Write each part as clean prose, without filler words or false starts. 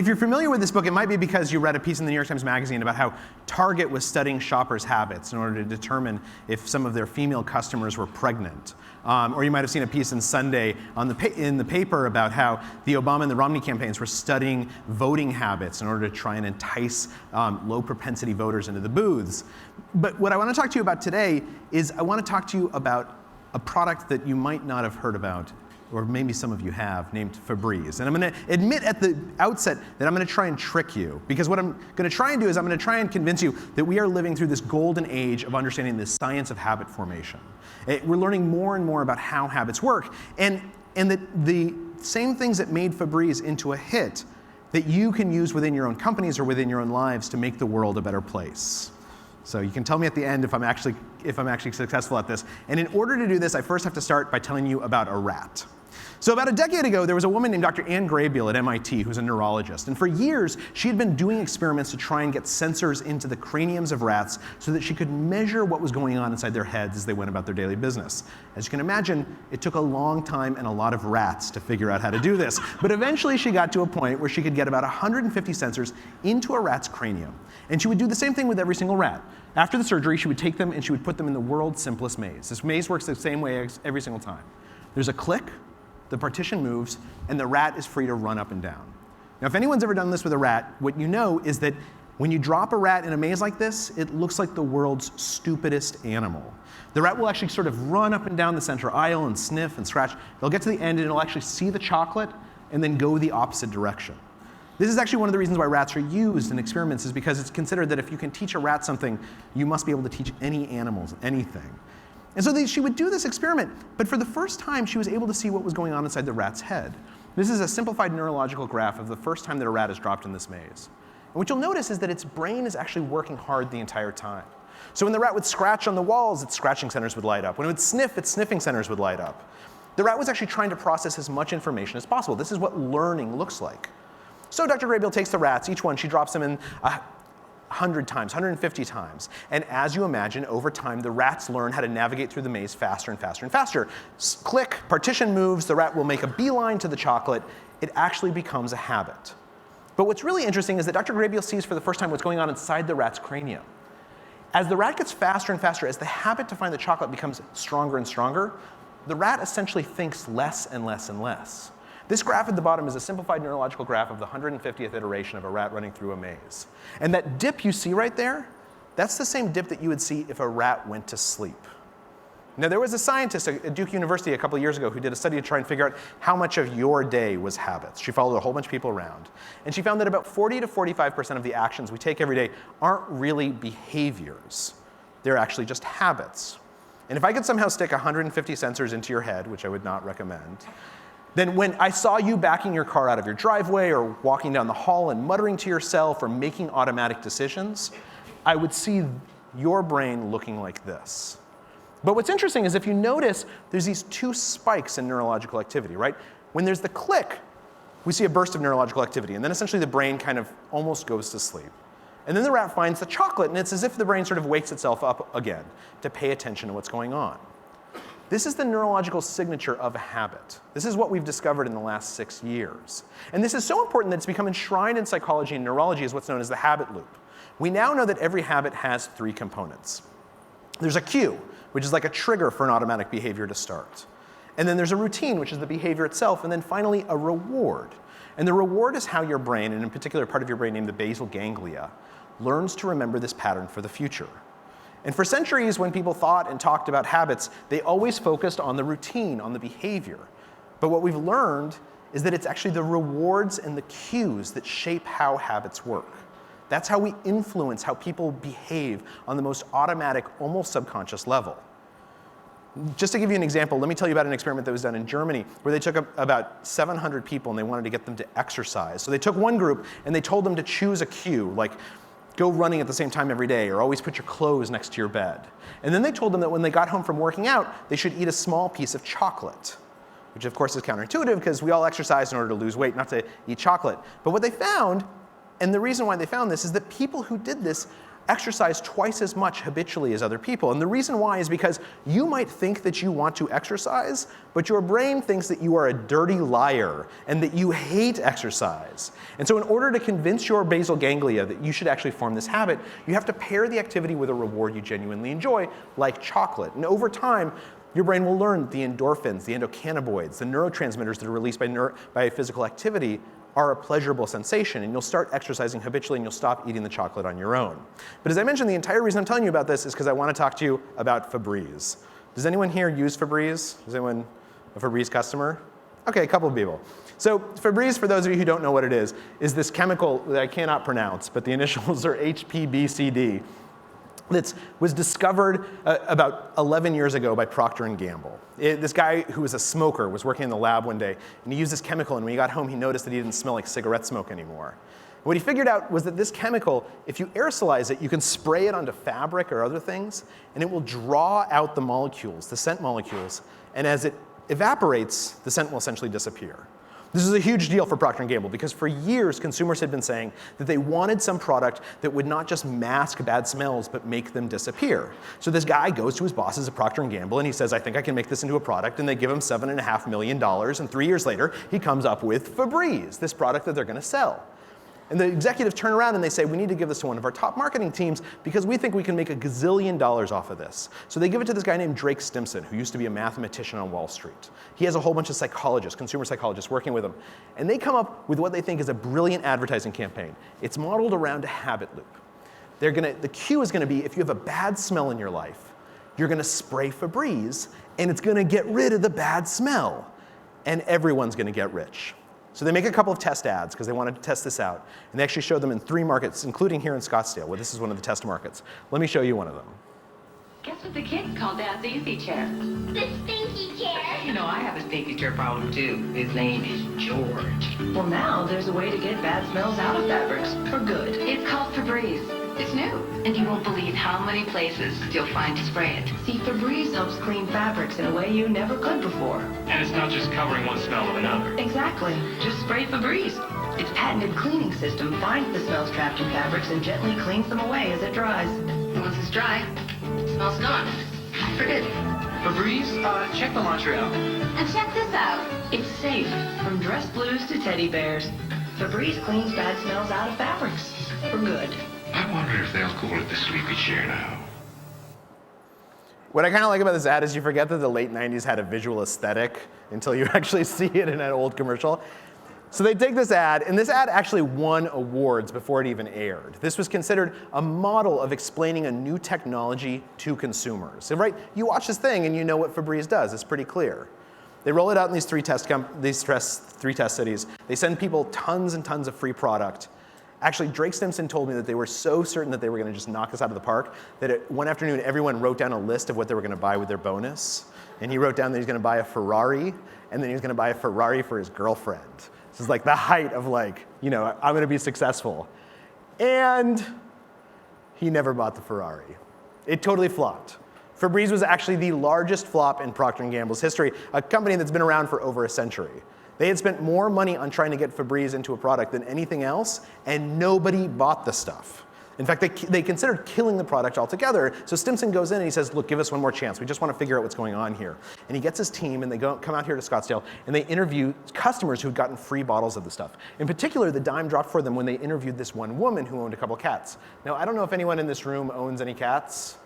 If you're familiar with this book, it might be because you read a piece in the New York Times Magazine about how Target was studying shoppers' habits in order to determine if some of their female customers were pregnant. Or you might have seen a piece in Sunday in the paper about how the Obama and the Romney campaigns were studying voting habits in order to try and entice low-propensity voters into the booths. But what I want to talk to you about today is I want to talk to you about a product that you might not have heard about, or maybe some of you have, named Febreze. And I'm going to admit at the outset that I'm going to try and trick you. Because what I'm going to try and do is I'm going to try and convince you that we are living through this golden age of understanding the science of habit formation. We're learning more and more about how habits work. And that the same things that made Febreze into a hit that you can use within your own companies or within your own lives to make the world a better place. So you can tell me at the end if I'm actually successful at this. And in order to do this, I first have to start by telling you about a rat. So about a decade ago, there was a woman named Dr. Anne Graybiel at MIT who's a neurologist. And for years, she had been doing experiments to try and get sensors into the craniums of rats so that she could measure what was going on inside their heads as they went about their daily business. As you can imagine, it took a long time and a lot of rats to figure out how to do this. But eventually, she got to a point where she could get about 150 sensors into a rat's cranium. And she would do the same thing with every single rat. After the surgery, she would take them and she would put them in the world's simplest maze. This maze works the same way every single time. There's a click, the partition moves, and the rat is free to run up and down. Now, if anyone's ever done this with a rat, what you know is that when you drop a rat in a maze like this, it looks like the world's stupidest animal. The rat will actually sort of run up and down the center aisle and sniff and scratch. They'll get to the end and it'll actually see the chocolate and then go the opposite direction. This is actually one of the reasons why rats are used in experiments, is because it's considered that if you can teach a rat something, you must be able to teach any animals anything. And so she would do this experiment, but for the first time, she was able to see what was going on inside the rat's head. This is a simplified neurological graph of the first time that a rat is dropped in this maze. And what you'll notice is that its brain is actually working hard the entire time. So when the rat would scratch on the walls, its scratching centers would light up. When it would sniff, its sniffing centers would light up. The rat was actually trying to process as much information as possible. This is what learning looks like. So Dr. Graybiel takes the rats, each one, she drops them in 100 times, 150 times. And as you imagine, over time, the rats learn how to navigate through the maze faster and faster and faster. Click, partition moves, the rat will make a beeline to the chocolate. It actually becomes a habit. But what's really interesting is that Dr. Graybiel sees for the first time what's going on inside the rat's cranium. As the rat gets faster and faster, as the habit to find the chocolate becomes stronger and stronger, the rat essentially thinks less and less and less. This graph at the bottom is a simplified neurological graph of the 150th iteration of a rat running through a maze. And that dip you see right there, that's the same dip that you would see if a rat went to sleep. Now, there was a scientist at Duke University a couple of years ago who did a study to try and figure out how much of your day was habits. She followed a whole bunch of people around. And she found that about 40 to 45% of the actions we take every day aren't really behaviors. They're actually just habits. And if I could somehow stick 150 sensors into your head, which I would not recommend, then when I saw you backing your car out of your driveway or walking down the hall and muttering to yourself or making automatic decisions, I would see your brain looking like this. But what's interesting is if you notice, there's these two spikes in neurological activity, right? When there's the click, we see a burst of neurological activity, and then essentially the brain kind of almost goes to sleep. And then the rat finds the chocolate, and it's as if the brain sort of wakes itself up again to pay attention to what's going on. This is the neurological signature of a habit. This is what we've discovered in the last 6 years. And this is so important that it's become enshrined in psychology and neurology as what's known as the habit loop. We now know that every habit has 3 components. There's a cue, which is like a trigger for an automatic behavior to start. And then there's a routine, which is the behavior itself. And then finally, a reward. And the reward is how your brain, and in particular part of your brain named the basal ganglia, learns to remember this pattern for the future. And for centuries, when people thought and talked about habits, they always focused on the routine, on the behavior. But what we've learned is that it's actually the rewards and the cues that shape how habits work. That's how we influence how people behave on the most automatic, almost subconscious level. Just to give you an example, let me tell you about an experiment that was done in Germany where they took about 700 people and they wanted to get them to exercise. So they took one group and they told them to choose a cue, like go running at the same time every day, or always put your clothes next to your bed. And then they told them that when they got home from working out, they should eat a small piece of chocolate, which of course is counterintuitive because we all exercise in order to lose weight, not to eat chocolate. But what they found, and the reason why they found this, is that people who did this exercise twice as much habitually as other people. And the reason why is because you might think that you want to exercise, but your brain thinks that you are a dirty liar and that you hate exercise. And so in order to convince your basal ganglia that you should actually form this habit, you have to pair the activity with a reward you genuinely enjoy, like chocolate. And over time, your brain will learn the endorphins, the endocannabinoids, the neurotransmitters that are released by physical activity are a pleasurable sensation, and you'll start exercising habitually and you'll stop eating the chocolate on your own. But as I mentioned, the entire reason I'm telling you about this is because I want to talk to you about Febreze. Does anyone here use Febreze? Is anyone a Febreze customer? Okay, a couple of people. So Febreze, for those of you who don't know what it is this chemical that I cannot pronounce, but the initials are HPBCD. That was discovered about 11 years ago by Procter & Gamble. This guy who was a smoker was working in the lab one day, and he used this chemical, and when he got home, he noticed that he didn't smell like cigarette smoke anymore. And what he figured out was that this chemical, if you aerosolize it, you can spray it onto fabric or other things, and it will draw out the molecules, the scent molecules, and as it evaporates, the scent will essentially disappear. This is a huge deal for Procter & Gamble because for years consumers had been saying that they wanted some product that would not just mask bad smells but make them disappear. So this guy goes to his bosses at Procter & Gamble and he says, I think I can make this into a product, and they give him $7.5 million, and 3 years later he comes up with Febreze, this product that they're going to sell. And the executives turn around and they say, we need to give this to one of our top marketing teams because we think we can make $1 gazillion off of this. So they give it to this guy named Drake Stimson, who used to be a mathematician on Wall Street. He has a whole bunch of psychologists, consumer psychologists working with him. And they come up with what they think is a brilliant advertising campaign. It's modeled around a habit loop. The cue is going to be, if you have a bad smell in your life, you're going to spray Febreze, and it's going to get rid of the bad smell. And everyone's going to get rich. So they make a couple of test ads because they wanted to test this out. And they actually showed them in 3 markets, including here in Scottsdale, where this is one of the test markets. Let me show you one of them. Guess what the kids call Dad's easy chair? The stinky chair. You know, I have a stinky chair problem too. His name is George. Well, now there's a way to get bad smells out of fabrics for good. It's called Febreze. It's new, and you won't believe how many places you'll find to spray it. See, Febreze helps clean fabrics in a way you never could before. And it's not just covering one smell with another. Exactly. Just spray Febreze. Its patented cleaning system finds the smells trapped in fabrics and gently cleans them away as it dries. And once it's dry, the smell's gone. For good. Febreze, check the launcher out. And check this out. It's safe, from dress blues to teddy bears. Febreze cleans bad smells out of fabrics. For good. I wonder if they'll call it the sleepy chair now. What I kind of like about this ad is you forget that the late 90s had a visual aesthetic until you actually see it in an old commercial. So they take this ad, and this ad actually won awards before it even aired. This was considered a model of explaining a new technology to consumers. And right, you watch this thing and you know what Febreze does. It's pretty clear. They roll it out in these three test cities. They send people tons and tons of free product. Actually, Drake Stimson told me that they were so certain that they were going to just knock us out of the park that one afternoon everyone wrote down a list of what they were going to buy with their bonus. And he wrote down that he's going to buy a Ferrari, and then he was going to buy a Ferrari for his girlfriend. This is like the height of like, I'm going to be successful. And he never bought the Ferrari. It totally flopped. Febreze was actually the largest flop in Procter & Gamble's history, a company that's been around for over a century. They had spent more money on trying to get Febreze into a product than anything else, and nobody bought the stuff. In fact, they considered killing the product altogether. So Stimson goes in and he says, look, give us one more chance. We just want to figure out what's going on here. And he gets his team, and they come out here to Scottsdale, and they interview customers who'd gotten free bottles of the stuff. In particular, the dime dropped for them when they interviewed this one woman who owned a couple cats. Now, I don't know if anyone in this room owns any cats.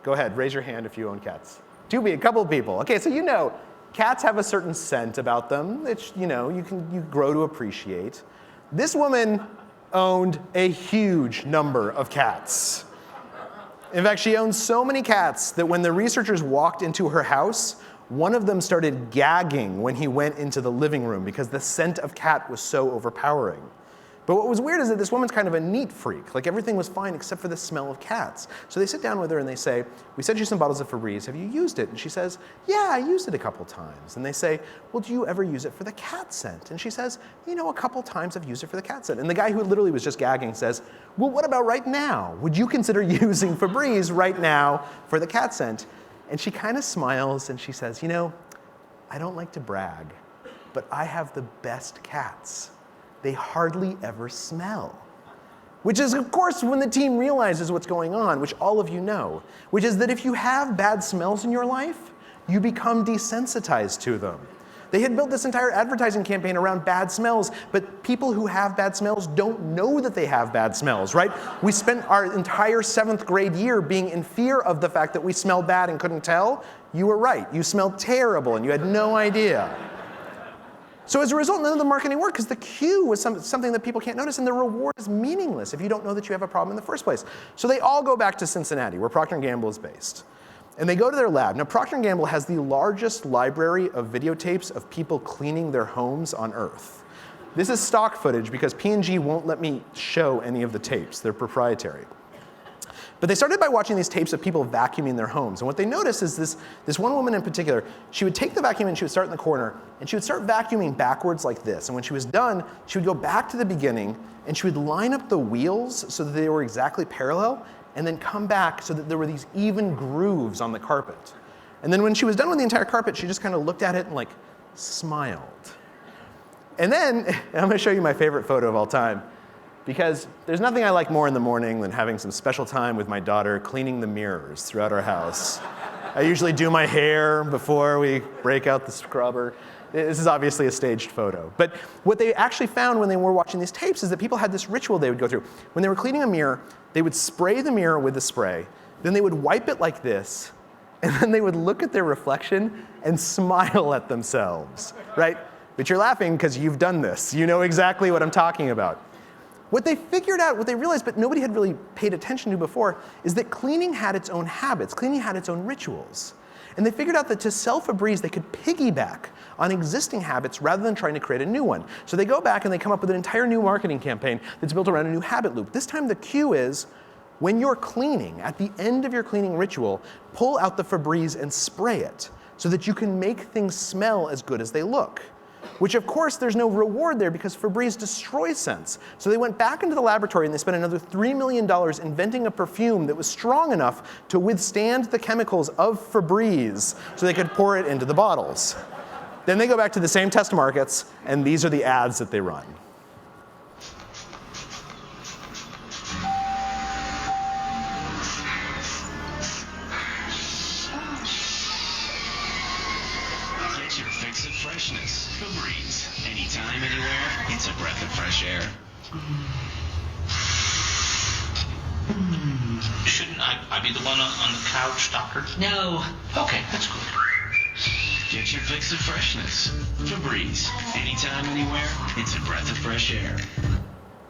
Go ahead, raise your hand if you own cats. A couple of people. Okay, so cats have a certain scent about them that you grow to appreciate. This woman owned a huge number of cats. In fact, she owned so many cats that when the researchers walked into her house, one of them started gagging when he went into the living room because the scent of cat was so overpowering. But what was weird is that this woman's kind of a neat freak. Like everything was fine except for the smell of cats. So they sit down with her and they say, we sent you some bottles of Febreze. Have you used it? And she says, yeah, I used it a couple times. And they say, well, do you ever use it for the cat scent? And she says, a couple times I've used it for the cat scent. And the guy who literally was just gagging says, well, what about right now? Would you consider using Febreze right now for the cat scent? And she kind of smiles and she says, I don't like to brag, but I have the best cats. They hardly ever smell. which is, of course, when the team realizes what's going on, which all of you know, which is that if you have bad smells in your life, you become desensitized to them. They had built this entire advertising campaign around bad smells, but people who have bad smells don't know that they have bad smells, right? We spent our entire 7th grade year being in fear of the fact that we smelled bad and couldn't tell. You were right. You smelled terrible and you had no idea. So as a result, none of the marketing worked because the cue was something that people can't notice, and the reward is meaningless if you don't know that you have a problem in the first place. So they all go back to Cincinnati, where Procter & Gamble is based. And they go to their lab. Now, Procter & Gamble has the largest library of videotapes of people cleaning their homes on Earth. This is stock footage because P&G won't let me show any of the tapes. They're proprietary. But they started by watching these tapes of people vacuuming their homes. And what they noticed is this one woman in particular, she would take the vacuum and she would start in the corner, and she would start vacuuming backwards like this. And when she was done, she would go back to the beginning, and she would line up the wheels so that they were exactly parallel, and then come back so that there were these even grooves on the carpet. And then when she was done with the entire carpet, she just kind of looked at it and like smiled. And then, and I'm gonna show you my favorite photo of all time, because there's nothing I like more in the morning than having some special time with my daughter cleaning the mirrors throughout our house. I usually do my hair before we break out the scrubber. This is obviously a staged photo. But what they actually found when they were watching these tapes is that people had this ritual they would go through. When they were cleaning a mirror, they would spray the mirror with the spray, then they would wipe it like this, and then they would look at their reflection and smile at themselves, right? But you're laughing because you've done this. You know exactly what I'm talking about. What they figured out, what they realized, but nobody had really paid attention to before, is that cleaning had its own habits. Cleaning had its own rituals. And they figured out that to sell Febreze, they could piggyback on existing habits rather than trying to create a new one. So they go back and they come up with an entire new marketing campaign that's built around a new habit loop. This time the cue is, when you're cleaning, at the end of your cleaning ritual, pull out the Febreze and spray it so that you can make things smell as good as they look. Which, of course, there's no reward there because Febreze destroys scents. So they went back into the laboratory and they spent another $3 million inventing a perfume that was strong enough to withstand the chemicals of Febreze so they could pour it into the bottles. Then they go back to the same test markets, and these are the ads that they run. Get your fix of freshness. Febreze. Anytime, anywhere. It's a breath of fresh air. Shouldn't I be the one on the couch, doctor? No. Okay, that's good. Get your fix of freshness. Febreze. Anytime, anywhere. It's a breath of fresh air.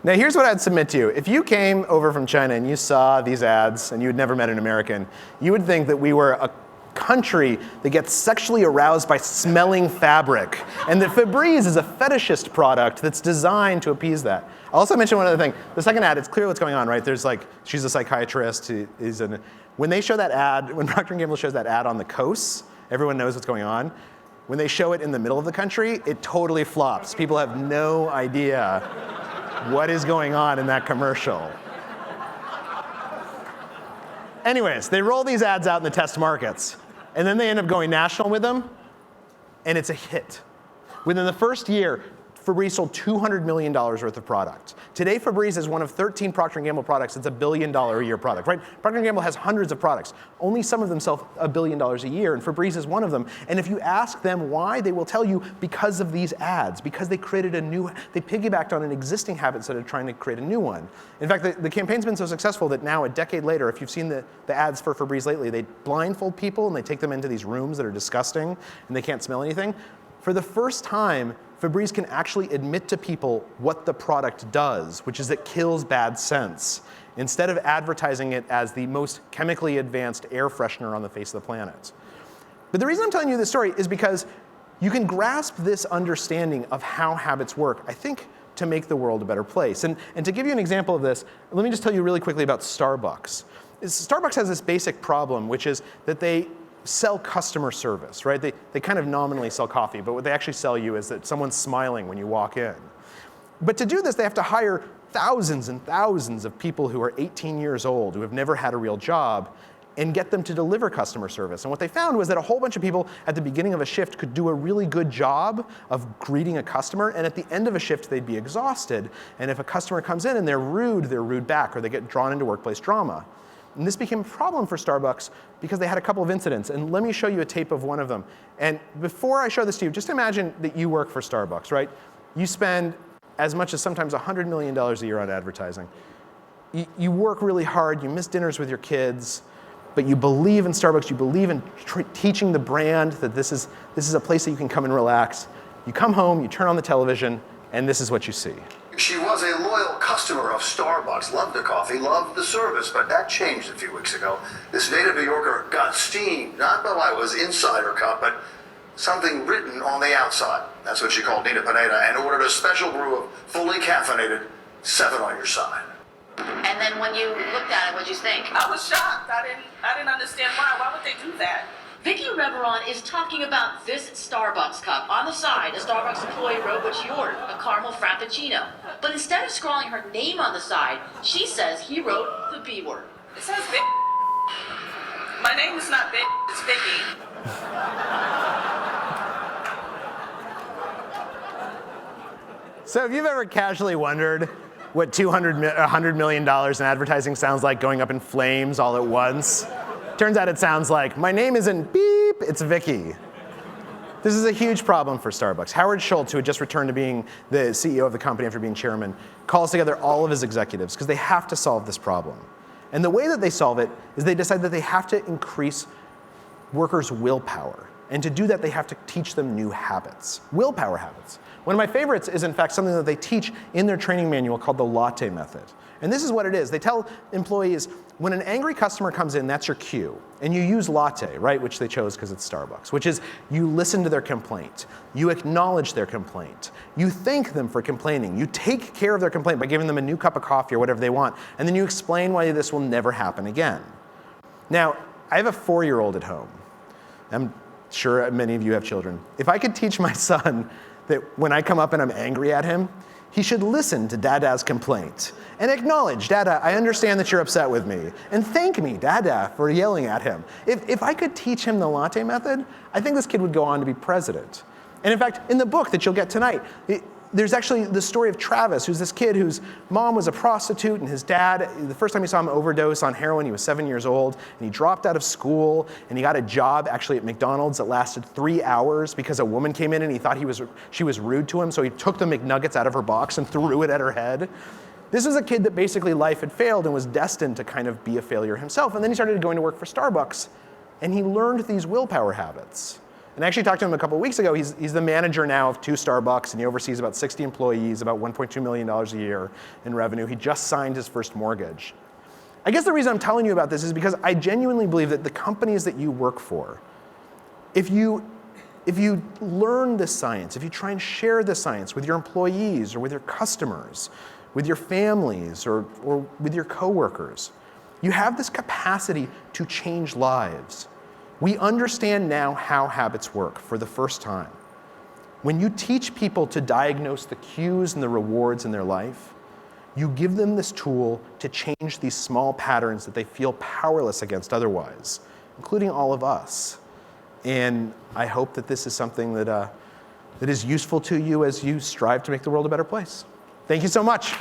Now here's what I'd submit to you. If you came over from China and you saw these ads and you had never met an American, you would think that we were a country that gets sexually aroused by smelling fabric, and that Febreze is a fetishist product that's designed to appease that. I'll also mention one other thing. The second ad, it's clear what's going on, right? There's like, she's a psychiatrist who is when they show that ad, when Procter & Gamble shows that ad on the coasts, everyone knows what's going on. When they show it in the middle of the country, it totally flops. People have no idea what is going on in that commercial. Anyways, they roll these ads out in the test markets, and then they end up going national with them, and it's a hit. Within the first year, Febreze sold $200 million worth of product. Today, Febreze is one of 13 Procter & Gamble products that's $1 billion a year product, right? Procter & Gamble has hundreds of products. Only some of them sell $1 billion a year, and Febreze is one of them. And if you ask them why, they will tell you because of these ads, because they created they piggybacked on an existing habit instead of trying to create a new one. In fact, the campaign's been so successful that now, a decade later, if you've seen the ads for Febreze lately, they blindfold people and they take them into these rooms that are disgusting and they can't smell anything. For the first time, Febreze can actually admit to people what the product does, which is it kills bad scents, instead of advertising it as the most chemically advanced air freshener on the face of the planet. But the reason I'm telling you this story is because you can grasp this understanding of how habits work, I think, to make the world a better place. And to give you an example of this, let me just tell you really quickly about Starbucks. Starbucks has this basic problem, which is that they sell customer service, right? They kind of nominally sell coffee, but what they actually sell you is that someone's smiling when you walk in. But to do this, they have to hire thousands and thousands of people who are 18 years old, who have never had a real job, and get them to deliver customer service. And what they found was that a whole bunch of people at the beginning of a shift could do a really good job of greeting a customer, and at the end of a shift, they'd be exhausted. And if a customer comes in and they're rude back, or they get drawn into workplace drama. And this became a problem for Starbucks because they had a couple of incidents. And let me show you a tape of one of them. And before I show this to you, just imagine that you work for Starbucks, right? You spend as much as sometimes $100 million a year on advertising. You work really hard, you miss dinners with your kids, but you believe in Starbucks, you believe in teaching the brand that this is a place that you can come and relax. You come home, you turn on the television, and this is what you see. She was a loyal customer of Starbucks, loved the coffee, loved the service, but that changed a few weeks ago. This native New Yorker got steamed, not by what was inside her cup, but something written on the outside. That's what she called Nina Pineda, and ordered a special brew of fully caffeinated 7 on your side. And then when you looked at it, what'd you think? I was shocked. I didn't understand why. Why would they do that? Vicky Rebranding is talking about this Starbucks cup. On the side, a Starbucks employee wrote what she ordered, a caramel frappuccino. But instead of scrawling her name on the side, she says he wrote the B word. It says Vic. My name is not Vic, it's Vicky. So if you've ever casually wondered what $100 million in advertising sounds like going up in flames all at once, turns out it sounds like, my name isn't beep, it's Vicky. This is a huge problem for Starbucks. Howard Schultz, who had just returned to being the CEO of the company after being chairman, calls together all of his executives because they have to solve this problem. And the way that they solve it is they decide that they have to increase workers' willpower. And to do that, they have to teach them new habits, willpower habits. One of my favorites is, in fact, something that they teach in their training manual called the latte method. And this is what it is. They tell employees, when an angry customer comes in, that's your cue. And you use latte, right, which they chose because it's Starbucks, which is you listen to their complaint. You acknowledge their complaint. You thank them for complaining. You take care of their complaint by giving them a new cup of coffee or whatever they want. And then you explain why this will never happen again. Now, I have a 4-year-old at home. I'm sure many of you have children. If I could teach my son that when I come up and I'm angry at him, he should listen to Dada's complaint and acknowledge, Dada, I understand that you're upset with me, and thank me, Dada, for yelling at him. If I could teach him the latte method, I think this kid would go on to be president. And in fact, in the book that you'll get tonight, there's actually the story of Travis, who's this kid whose mom was a prostitute, and his dad, the first time he saw him overdose on heroin, he was 7 years old, and he dropped out of school, and he got a job actually at McDonald's that lasted 3 hours because a woman came in and he thought she was rude to him, so he took the McNuggets out of her box and threw it at her head. This was a kid that basically life had failed and was destined to kind of be a failure himself. And then he started going to work for Starbucks, and he learned these willpower habits. And I actually talked to him a couple of weeks ago. He's the manager now of 2 Starbucks, and he oversees about 60 employees, about $1.2 million a year in revenue. He just signed his first mortgage. I guess the reason I'm telling you about this is because I genuinely believe that the companies that you work for, if you learn this science, if you try and share this science with your employees or with your customers, with your families or with your coworkers, you have this capacity to change lives. We understand now how habits work for the first time. When you teach people to diagnose the cues and the rewards in their life, you give them this tool to change these small patterns that they feel powerless against otherwise, including all of us. And I hope that this is something that is useful to you as you strive to make the world a better place. Thank you so much.